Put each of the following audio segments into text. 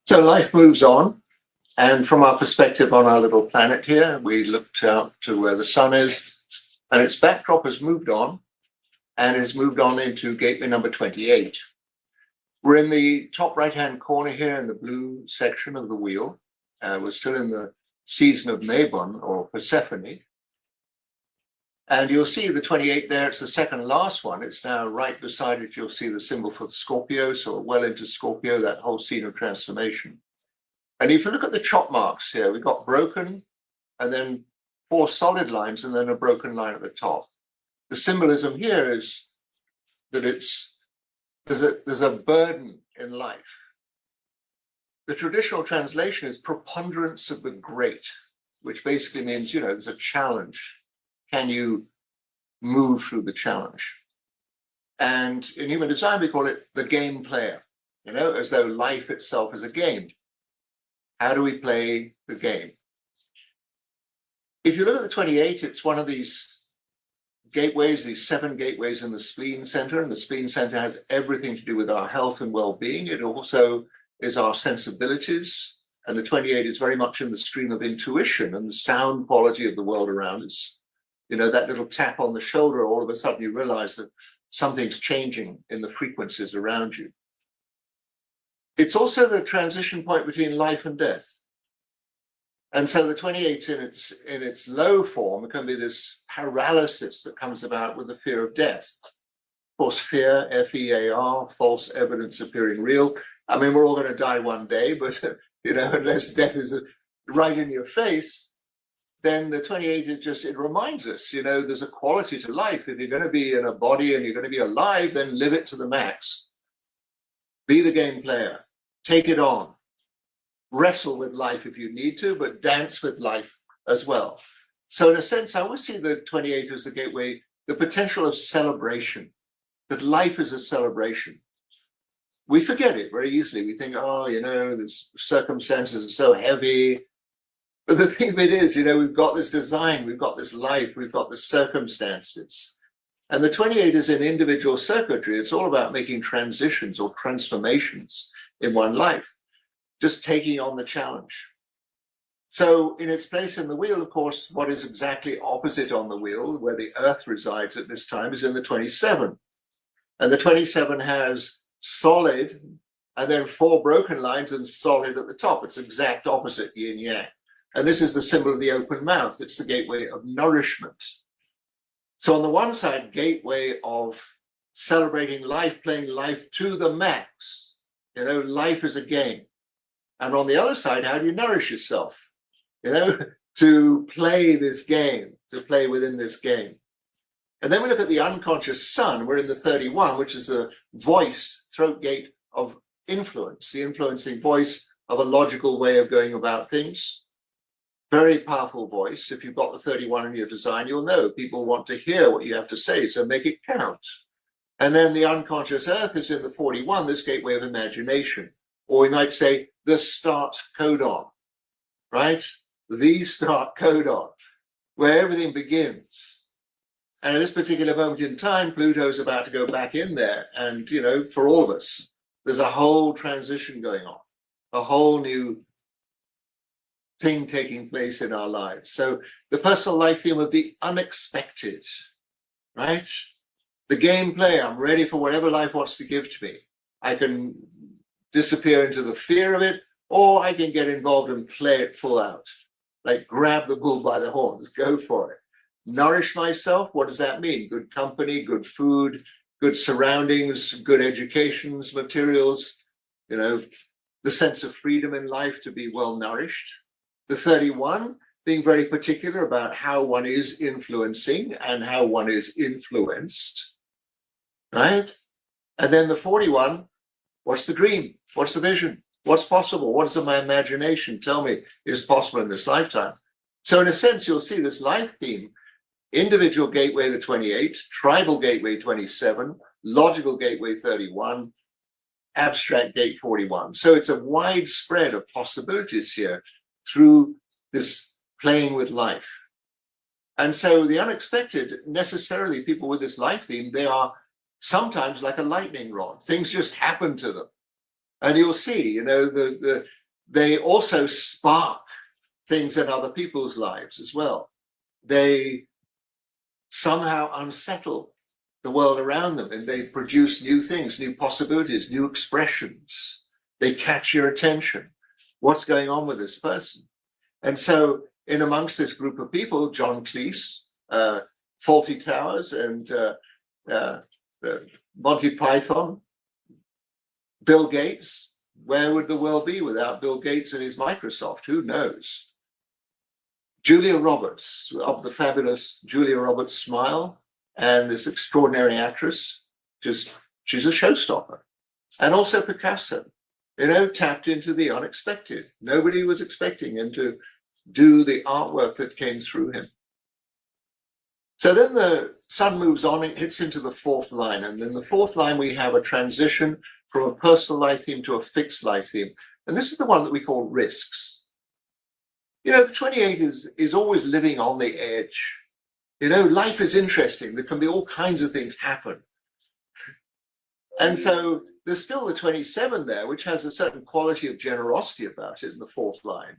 So life moves on, and from our perspective on our little planet here, we looked out to where the sun is, and its backdrop has moved on, and has moved on into gateway number 28. We're in the top right-hand corner here in the blue section of the wheel. We're still in the season of Mabon, or Persephone. And you'll see the 28 there, it's the second last one. It's now right beside it, you'll see the symbol for Scorpio, so well into Scorpio, that whole scene of transformation. And if you look at the chop marks here, we've got broken, and then 4 solid lines, and then a broken line at the top. The symbolism here is that there's a burden in life. The traditional translation is preponderance of the great, which basically means, there's a challenge. Can you move through the challenge? And in human design, we call it the game player, as though life itself is a game. How do we play the game? If you look at the 28, it's one of these gateways, these 7 gateways in the spleen center, and the spleen center has everything to do with our health and well-being. It also is our sensibilities, and the 28 is very much in the stream of intuition and the sound quality of the world around us. That little tap on the shoulder, all of a sudden you realize that something's changing in the frequencies around you. It's also the transition point between life and death. And so the 28 in its low form can be this paralysis that comes about with the fear of death. Of course, fear, F-E-A-R, false evidence appearing real. I mean, we're all going to die one day, but, unless death is right in your face, then the 28, it reminds us, there's a quality to life. If you're going to be in a body and you're going to be alive, then live it to the max. Be the game player. Take it on. Wrestle with life if you need to, but dance with life as well. So in a sense, I always see the 28 as the gateway, the potential of celebration, that life is a celebration. We forget it very easily. We think, the circumstances are so heavy. But the thing of it is, we've got this design, we've got this life, we've got the circumstances. And the 28 is in individual circuitry. It's all about making transitions or transformations in one life, just taking on the challenge. So in its place in the wheel, of course, what is exactly opposite on the wheel, where the Earth resides at this time, is in the 27. And the 27 has solid, and then 4 broken lines and solid at the top. It's exact opposite, yin yang. And this is the symbol of the open mouth. It's the gateway of nourishment. So on the one side, gateway of celebrating life, playing life to the max. Life is a game. And on the other side, how do you nourish yourself? To play this game, to play within this game. And then we look at the unconscious sun. We're in the 31, which is the voice, throat gate of influence, the influencing voice of a logical way of going about things. Very powerful voice. If you've got the 31 in your design, you'll know people want to hear what you have to say, so make it count. And then the unconscious earth is in the 41, this gateway of imagination. Or we might say the start codon, right? The start codon, where everything begins. And at this particular moment in time, Pluto's about to go back in there. And, for all of us, there's a whole transition going on, a whole new thing taking place in our lives. So the personal life theme of the unexpected, right? The game play, I'm ready for whatever life wants to give to me. I can disappear into the fear of it, or I can get involved and play it full out. Like grab the bull by the horns, go for it. Nourish myself, what does that mean? Good company, good food, good surroundings, good educations, materials, the sense of freedom in life to be well nourished. The 31, being very particular about how one is influencing and how one is influenced, right? And then the 41, what's the dream? What's the vision? What's possible? What is my imagination tell me is possible in this lifetime? So in a sense, you'll see this life theme, individual gateway, the 28, tribal gateway, 27, logical gateway, 31, abstract gate, 41. So it's a wide spread of possibilities here through this playing with life. And so the unexpected, necessarily people with this life theme, they are sometimes like a lightning rod. Things just happen to them. And you'll see, they also spark things in other people's lives as well. They somehow unsettle the world around them, and they produce new things, new possibilities, new expressions. They catch your attention. What's going on with this person? And so in amongst this group of people, John Cleese, Fawlty Towers, and Monty Python, Bill Gates. Where would the world be without Bill Gates and his Microsoft? Who knows? Julia Roberts, of the fabulous Julia Roberts smile, and this extraordinary actress, she's a showstopper. And also Picasso, tapped into the unexpected. Nobody was expecting him to do the artwork that came through him. So then the sun moves on, it hits into the fourth line. And in the fourth line, we have a transition from a personal life theme to a fixed life theme. And this is the one that we call risks. The 28 is always living on the edge. Life is interesting. There can be all kinds of things happen. And so there's still the 27 there, which has a certain quality of generosity about it in the fourth line.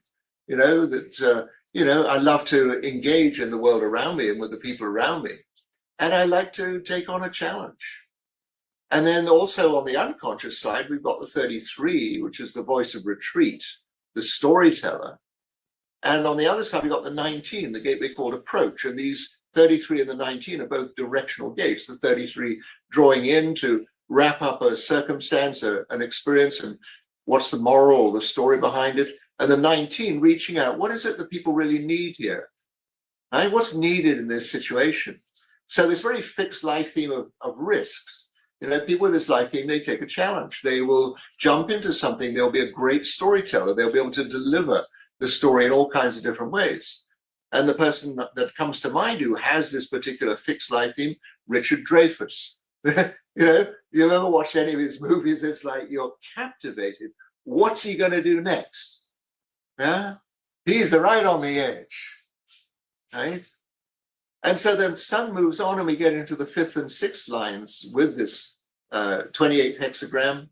I love to engage in the world around me and with the people around me. And I like to take on a challenge. And then also on the unconscious side, we've got the 33, which is the voice of retreat, the storyteller. And on the other side, we've got the 19, the gateway called approach. And these 33 and the 19 are both directional gates. The 33 drawing in to wrap up a circumstance, an experience, and what's the moral or the story behind it. And the 19 reaching out, what is it that people really need here? Right? What's needed in this situation? So this very fixed life theme of risks. People with this life theme, they take a challenge. They will jump into something. They'll be a great storyteller. They'll be able to deliver the story in all kinds of different ways. And the person that comes to mind who has this particular fixed life theme, Richard Dreyfuss. You ever watched any of his movies? It's like you're captivated. What's he going to do next? Yeah, he's right on the edge, right? And so then sun moves on and we get into the fifth and sixth lines with this 28th hexagram.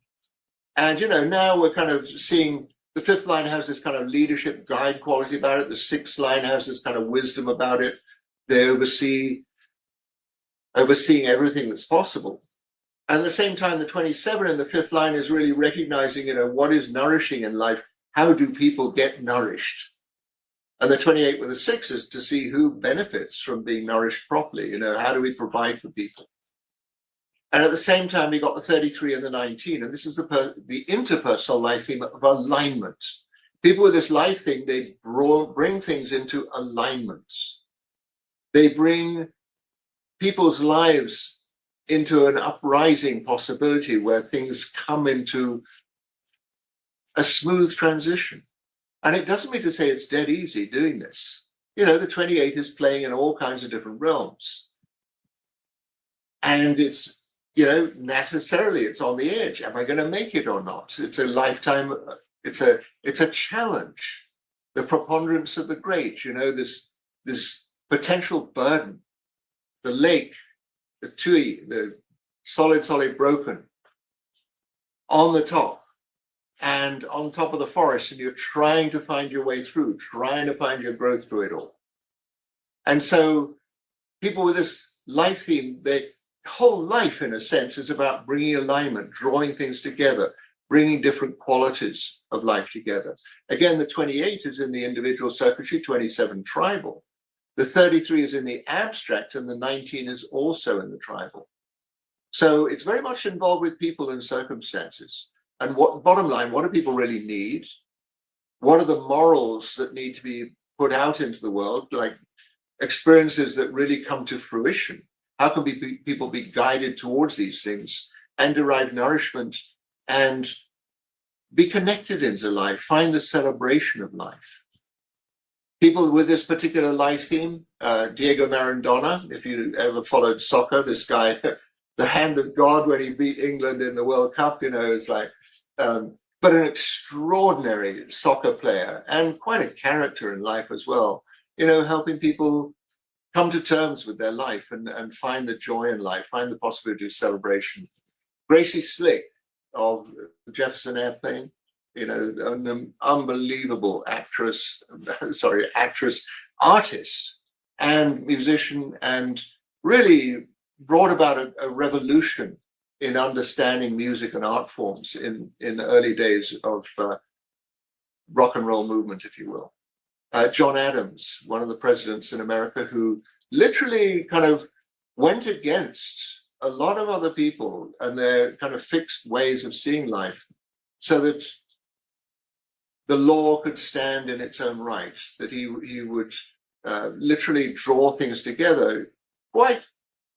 And, now we're kind of seeing the fifth line has this kind of leadership guide quality about it. The sixth line has this kind of wisdom about it. They overseeing everything that's possible. And at the same time, the 27 in the fifth line is really recognizing, what is nourishing in life? How do people get nourished? And the 28 with the 6 is to see who benefits from being nourished properly. How do we provide for people? And at the same time, we got the 33 and the 19. And this is the interpersonal life theme of alignment. People with this life theme, they bring things into alignment. They bring people's lives into an uprising possibility where things come into a smooth transition. And it doesn't mean to say it's dead easy doing this. The 28 is playing in all kinds of different realms. And it's, necessarily it's on the edge. Am I going to make it or not? It's a lifetime, it's a challenge. The preponderance of the great, this potential burden, the lake, the tui, the solid broken on the top. And on top of the forest, and you're trying to find your way through, trying to find your growth through it all. And so people with this life theme, their whole life, in a sense, is about bringing alignment, drawing things together, bringing different qualities of life together. Again, the 28 is in the individual circuitry, 27 tribal. The 33 is in the abstract, and the 19 is also in the tribal. So it's very much involved with people and circumstances. And bottom line, what do people really need? What are the morals that need to be put out into the world, like experiences that really come to fruition? How can people be guided towards these things and derive nourishment and be connected into life, find the celebration of life? People with this particular life theme, Diego Maradona, if you ever followed soccer, this guy, the hand of God when he beat England in the World Cup, it's like, but an extraordinary soccer player and quite a character in life as well, helping people come to terms with their life and find the joy in life, find the possibility of celebration. Gracie Slick, of Jefferson Airplane. You know, an unbelievable actress, artist, and musician, and really brought about a revolution in understanding music and art forms in the early days of rock and roll movement, if you will. John Adams, one of the presidents in America, who literally kind of went against a lot of other people and their kind of fixed ways of seeing life, so that the law could stand in its own right, that he would literally draw things together, quite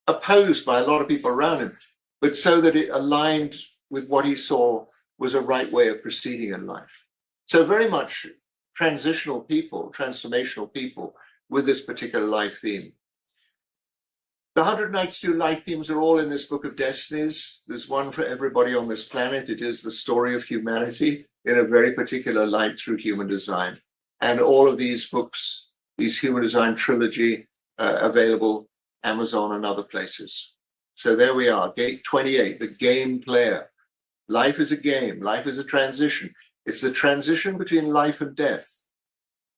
opposed by a lot of people around him, but so that it aligned with what he saw was a right way of proceeding in life. So very much transitional people, transformational people with this particular life theme. The 192 life themes are all in this book of destinies. There's one for everybody on this planet. It is the story of humanity in a very particular light through human design. And all of these books, these human design trilogy, available Amazon and other places. So there we are, gate 28, the game player. Life is a game, life is a transition. It's the transition between life and death.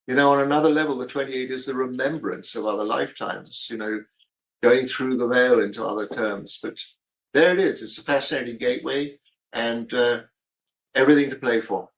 You know, on another level, the 28 is the remembrance of other lifetimes, you know, going through the veil into other terms. But there it is. It's a fascinating gateway and everything to play for.